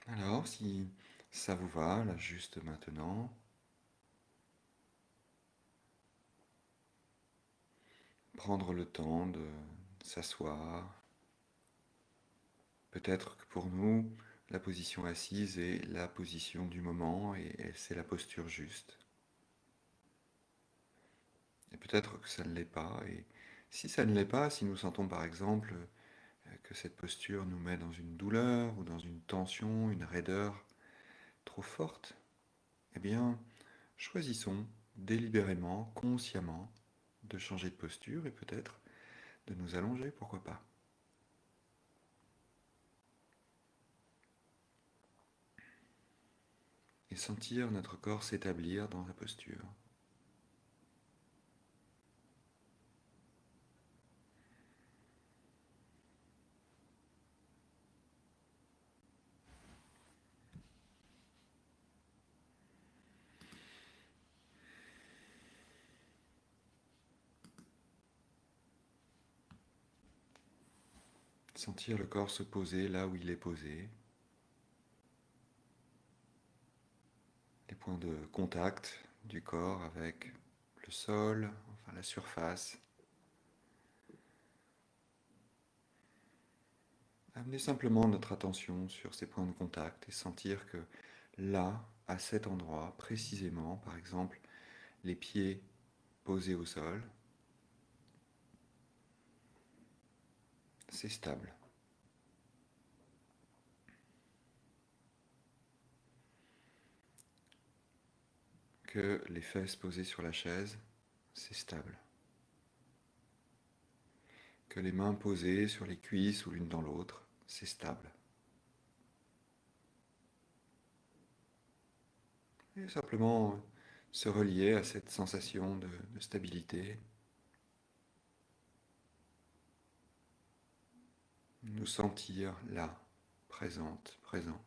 Alors, si ça vous va, là, juste maintenant, prendre le temps de s'asseoir. Peut-être que pour nous, la position assise est la position du moment et c'est la posture juste. Et peut-être que ça ne l'est pas. Et si ça ne l'est pas, si nous sentons par exemple que cette posture nous met dans une douleur ou dans une tension, une raideur trop forte, eh bien, choisissons délibérément, consciemment, de changer de posture et peut-être de nous allonger, pourquoi pas. Et sentir notre corps s'établir dans la posture. Sentir le corps se poser là où il est posé, les points de contact du corps avec le sol, enfin la surface. Amener simplement notre attention sur ces points de contact et sentir que là, à cet endroit précisément, par exemple, les pieds posés au sol, c'est stable. Que les fesses posées sur la chaise, c'est stable. Que les mains posées sur les cuisses ou l'une dans l'autre, c'est stable. Et simplement se relier à cette sensation de stabilité, nous sentir là, présente, présent.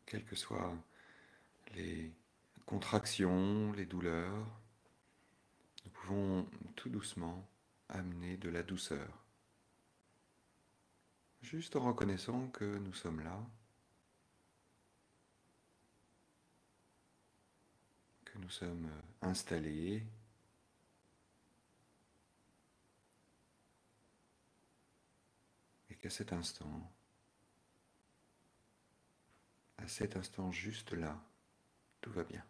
Quelles que soient les contractions, les douleurs, nous pouvons tout doucement amener de la douceur, juste en reconnaissant que nous sommes là, que nous sommes installés, et qu'à cet instant juste là, tout va bien.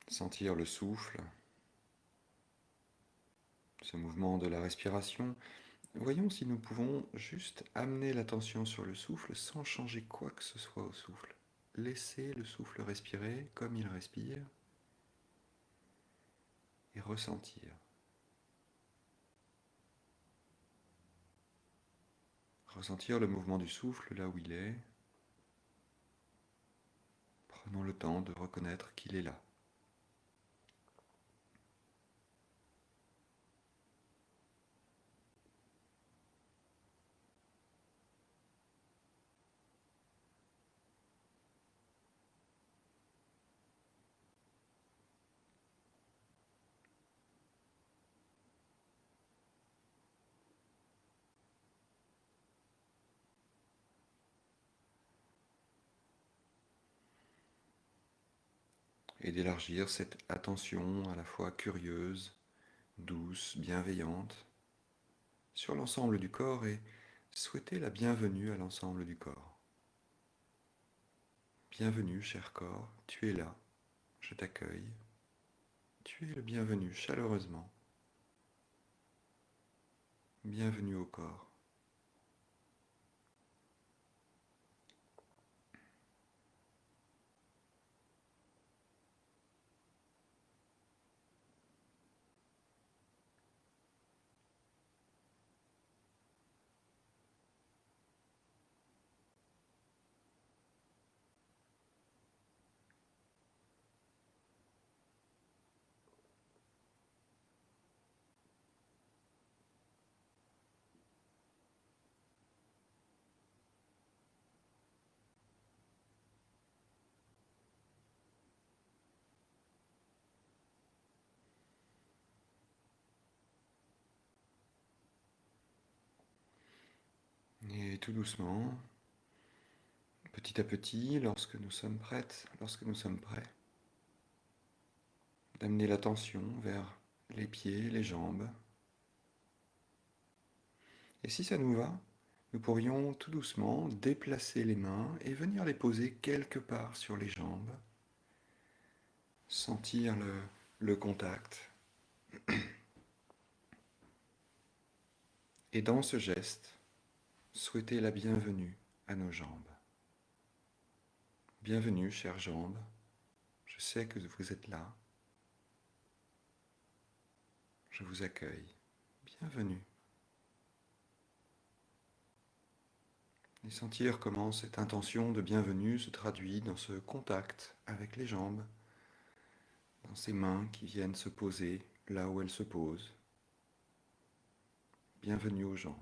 Sentir le souffle, ce mouvement de la respiration. Voyons si nous pouvons juste amener l'attention sur le souffle sans changer quoi que ce soit au souffle. Laisser le souffle respirer comme il respire et ressentir. Ressentir le mouvement du souffle là où il est. Prenons le temps de reconnaître qu'il est là. Et d'élargir cette attention à la fois curieuse, douce, bienveillante, sur l'ensemble du corps et souhaiter la bienvenue à l'ensemble du corps. Bienvenue, cher corps, tu es là, je t'accueille. Tu es le bienvenu chaleureusement. Bienvenue au corps. Et tout doucement, petit à petit, lorsque nous sommes prêtes, lorsque nous sommes prêts, d'amener l'attention vers les pieds, les jambes. Et si ça nous va, nous pourrions tout doucement déplacer les mains et venir les poser quelque part sur les jambes, sentir le contact. Et dans ce geste, souhaiter la bienvenue à nos jambes. Bienvenue, chères jambes, je sais que vous êtes là. Je vous accueille. Bienvenue. Et sentir comment cette intention de bienvenue se traduit dans ce contact avec les jambes, dans ces mains qui viennent se poser là où elles se posent. Bienvenue aux jambes.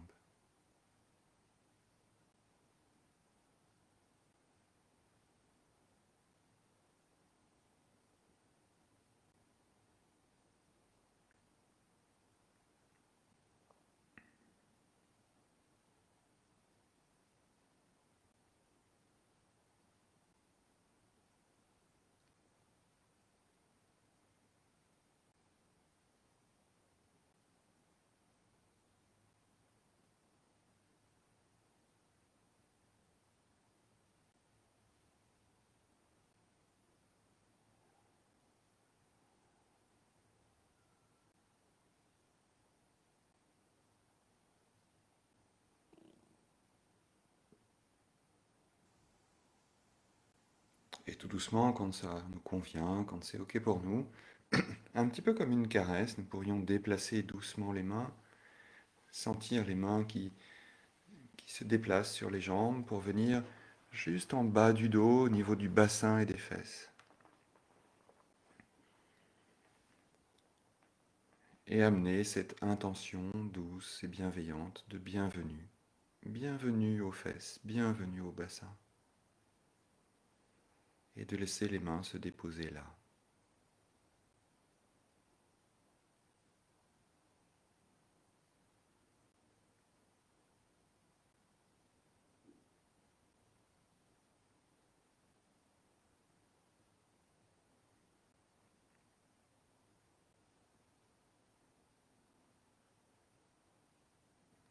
Et tout doucement, quand ça nous convient, quand c'est OK pour nous, un petit peu comme une caresse, nous pourrions déplacer doucement les mains, sentir les mains qui se déplacent sur les jambes pour venir juste en bas du dos, au niveau du bassin et des fesses. Et amener cette intention douce et bienveillante de bienvenue. Bienvenue aux fesses, bienvenue au bassin. Et de laisser les mains se déposer là.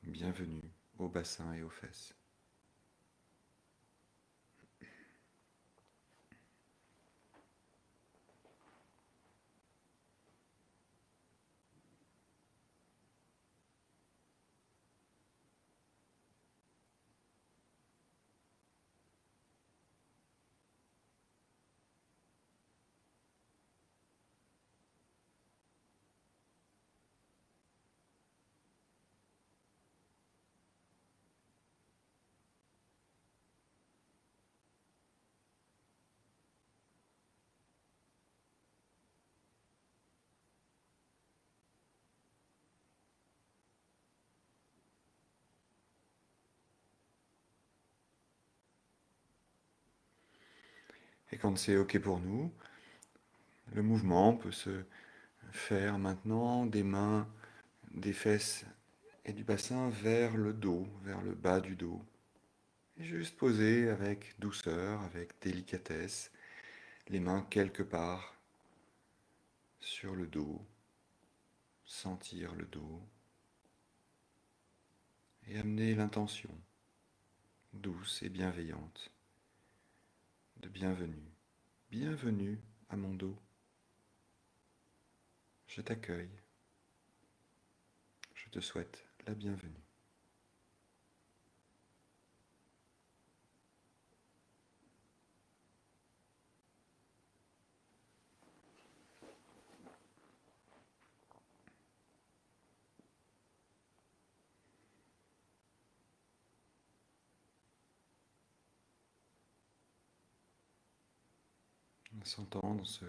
Bienvenue au bassin et aux fesses. Et quand c'est OK pour nous, le mouvement peut se faire maintenant des mains, des fesses et du bassin vers le dos, vers le bas du dos. Et juste poser avec douceur, avec délicatesse, les mains quelque part sur le dos, sentir le dos et amener l'intention douce et bienveillante de bienvenue. Bienvenue à mon dos. Je t'accueille. Je te souhaite la bienvenue. En sentant dans ce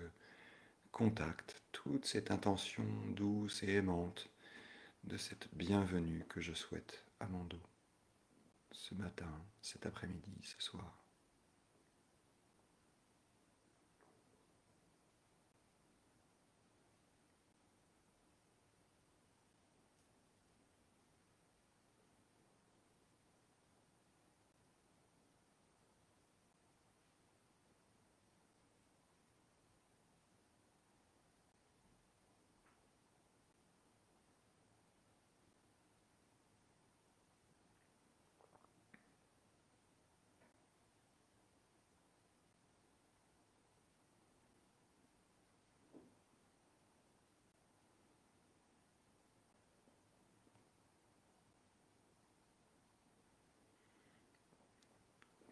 contact toute cette intention douce et aimante de cette bienvenue que je souhaite à mon dos, ce matin, cet après-midi, ce soir.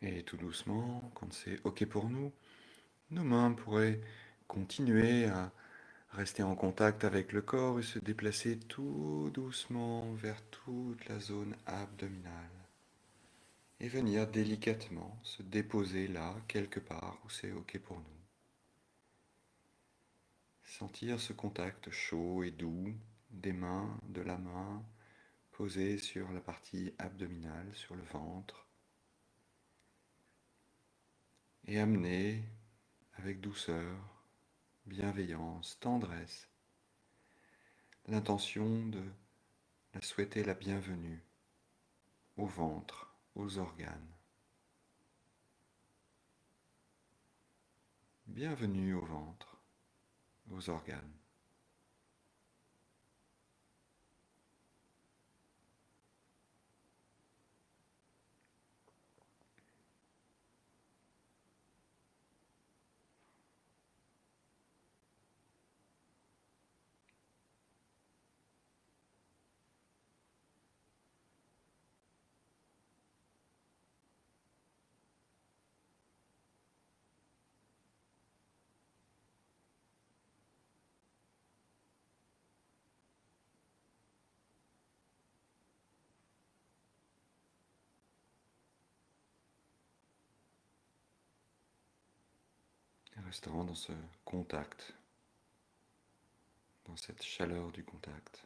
Et tout doucement, quand c'est OK pour nous, nos mains pourraient continuer à rester en contact avec le corps et se déplacer tout doucement vers toute la zone abdominale. Et venir délicatement se déposer là, quelque part où c'est OK pour nous. Sentir ce contact chaud et doux des mains, de la main, posée sur la partie abdominale, sur le ventre. Et amener avec douceur, bienveillance, tendresse, l'intention de la souhaiter la bienvenue au ventre, aux organes. Bienvenue au ventre, aux organes. Et restant dans ce contact, dans cette chaleur du contact,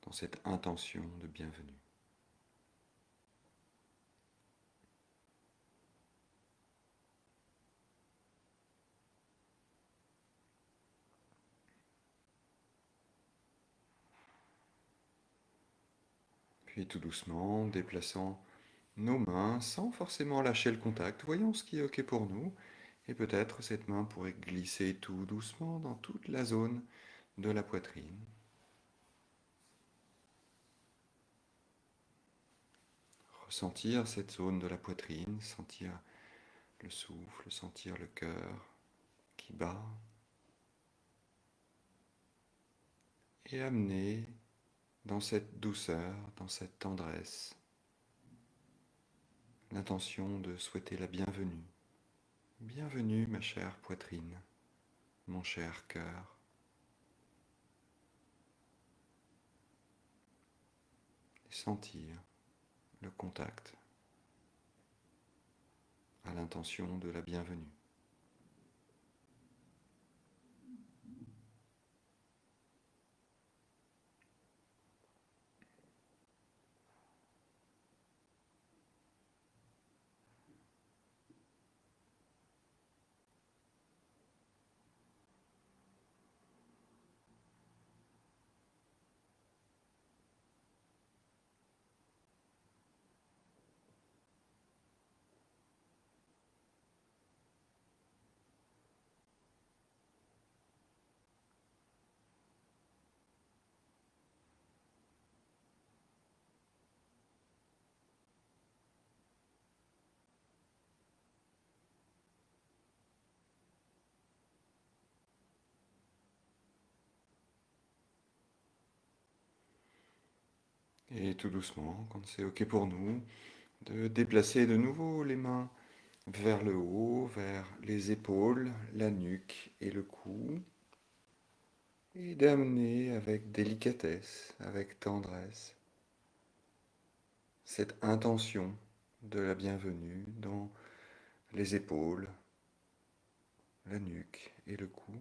dans cette intention de bienvenue. Puis tout doucement, déplaçant nos mains sans forcément lâcher le contact, voyons ce qui est OK pour nous. Et peut-être cette main pourrait glisser tout doucement dans toute la zone de la poitrine. Ressentir cette zone de la poitrine, sentir le souffle, sentir le cœur qui bat. Et amener dans cette douceur, dans cette tendresse, l'intention de souhaiter la bienvenue. Bienvenue ma chère poitrine, mon cher cœur. Et sentir le contact à l'intention de la bienvenue. Et tout doucement, quand c'est OK pour nous, de déplacer de nouveau les mains vers le haut, vers les épaules, la nuque et le cou, et d'amener avec délicatesse, avec tendresse, cette intention de la bienvenue dans les épaules, la nuque et le cou.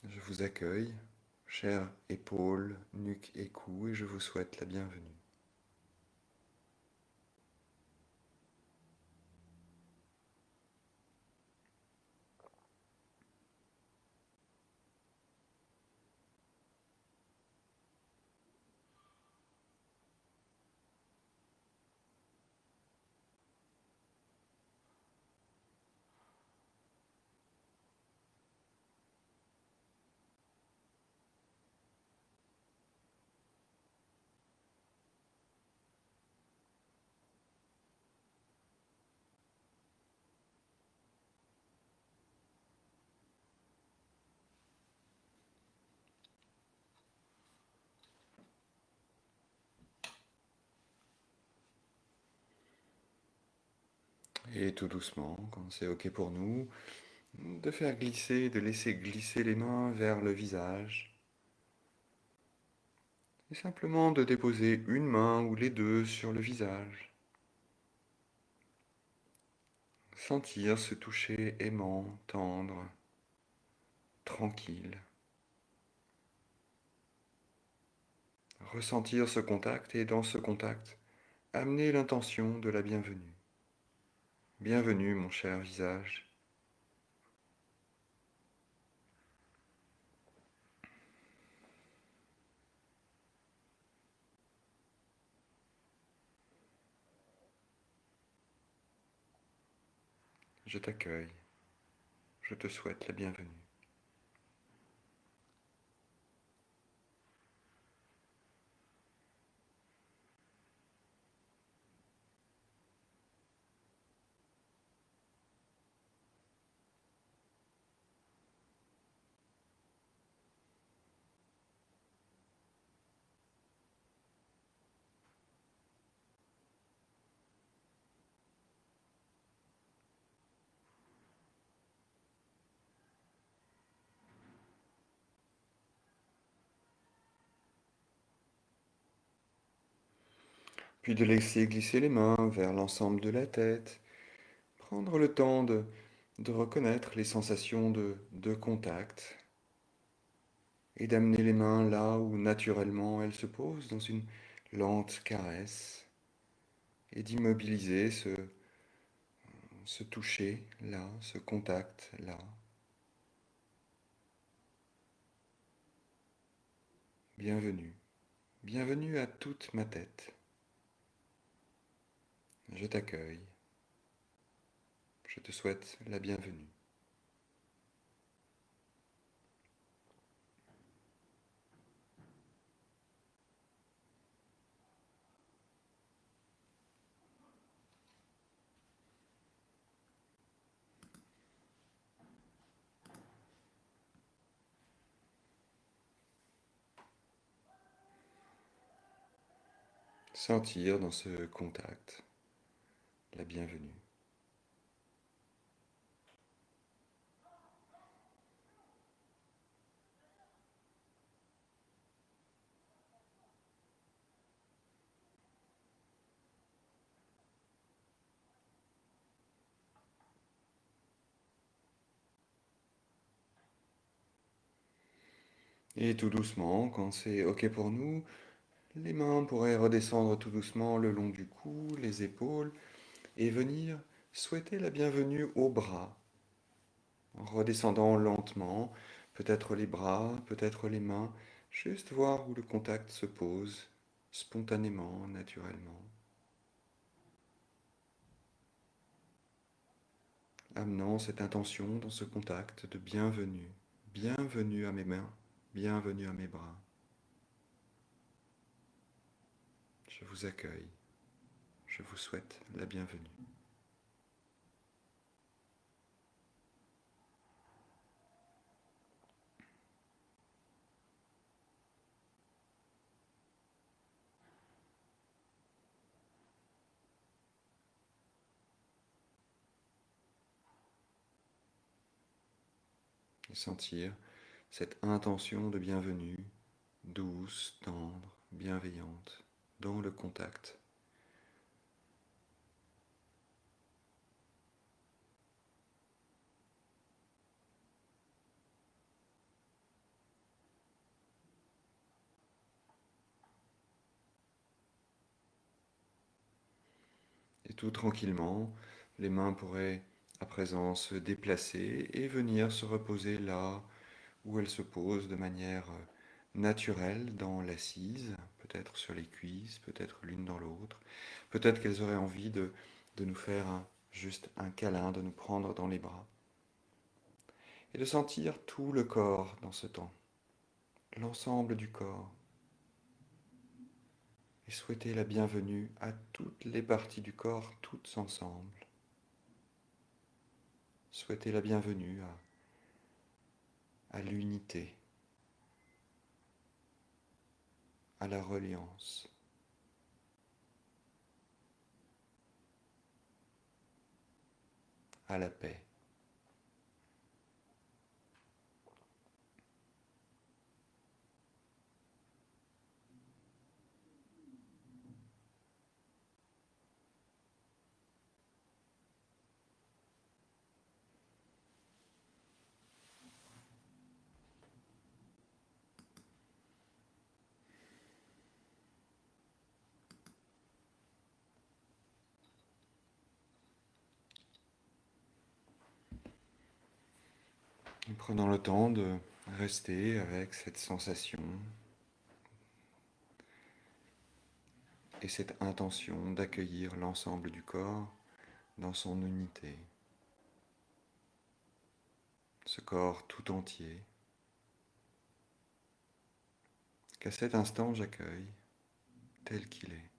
Je vous accueille, chères épaules, nuque et cou, et je vous souhaite la bienvenue. Et tout doucement, quand c'est OK pour nous, de faire glisser, de laisser glisser les mains vers le visage. Et simplement de déposer une main ou les deux sur le visage. Sentir ce toucher aimant, tendre, tranquille. Ressentir ce contact et dans ce contact, amener l'intention de la bienvenue. Bienvenue mon cher visage. Je t'accueille. Je te souhaite la bienvenue. Puis de laisser glisser les mains vers l'ensemble de la tête. Prendre le temps de reconnaître les sensations de contact et d'amener les mains là où naturellement elles se posent dans une lente caresse et d'immobiliser ce toucher là, ce contact là. Bienvenue, bienvenue à toute ma tête. Je t'accueille, je te souhaite la bienvenue. Sentir dans ce contact la bienvenue. Et tout doucement, quand c'est OK pour nous, les mains pourraient redescendre tout doucement le long du cou, les épaules, et venir souhaiter la bienvenue aux bras, en redescendant lentement, peut-être les bras, peut-être les mains, juste voir où le contact se pose, spontanément, naturellement, amenant cette intention dans ce contact de bienvenue, bienvenue à mes mains, bienvenue à mes bras. Je vous accueille, je vous souhaite la bienvenue. Et sentir cette intention de bienvenue, douce, tendre, bienveillante, dans le contact. Et tout tranquillement, les mains pourraient à présent se déplacer et venir se reposer là où elles se posent de manière naturelle dans l'assise, peut-être sur les cuisses, peut-être l'une dans l'autre. Peut-être qu'elles auraient envie de nous faire juste un câlin, de nous prendre dans les bras. Et de sentir tout le corps dans ce temps, l'ensemble du corps. Et souhaiter la bienvenue à toutes les parties du corps, toutes ensemble. Souhaiter la bienvenue à l'unité, à la reliance. à la paix. En prenant le temps de rester avec cette sensation et cette intention d'accueillir l'ensemble du corps dans son unité. Ce corps tout entier, qu'à cet instant j'accueille tel qu'il est.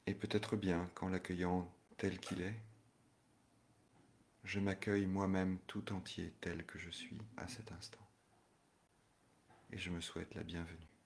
Et peut-être bien qu'en l'accueillant tel qu'il est, je m'accueille moi-même tout entier tel que je suis à cet instant. Et je me souhaite la bienvenue.